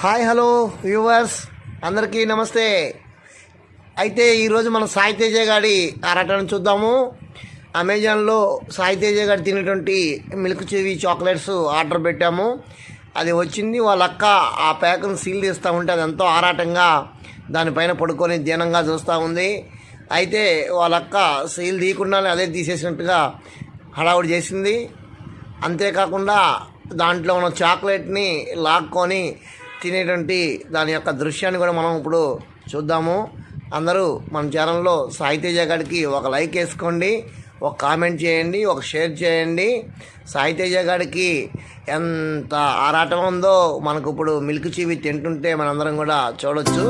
Hi hello viewers అందరికీ నమస్తే. అయితే ఈరోజు మనం సాయి తేజ గారి ఆరాటను చూద్దాము. అమెజాన్లో సాయి తేజ గారు తినేటువంటి మిల్క్ చెవి చాక్లెట్స్ ఆర్డర్ పెట్టాము. అది వచ్చింది. వాళ్ళ అక్క ఆ ప్యాక్ను సీల్ తీస్తూ ఉంటే అది ఎంతో ఆరాటంగా దానిపైన పడుకొని దీనంగా చూస్తూ ఉంది. అయితే వాళ్ళ అక్క సీల్ తీయకుండానే అదే తీసేసినట్టుగా హడావుడి చేసింది. అంతేకాకుండా దాంట్లో ఉన్న చాక్లెట్ని లాక్కొని తినేటువంటి దాని యొక్క దృశ్యాన్ని కూడా మనం ఇప్పుడు చూద్దాము. అందరూ మన ఛానల్లో సాయి తేజ గారికి ఒక లైక్ వేసుకోండి, ఒక కామెంట్ చేయండి, ఒక షేర్ చేయండి. సాయి తేజ గారికి ఎంత ఆరాటం ఉందో మనకు ఇప్పుడు మిల్క్ చీవి తింటుంటే మనందరం కూడా చూడొచ్చు.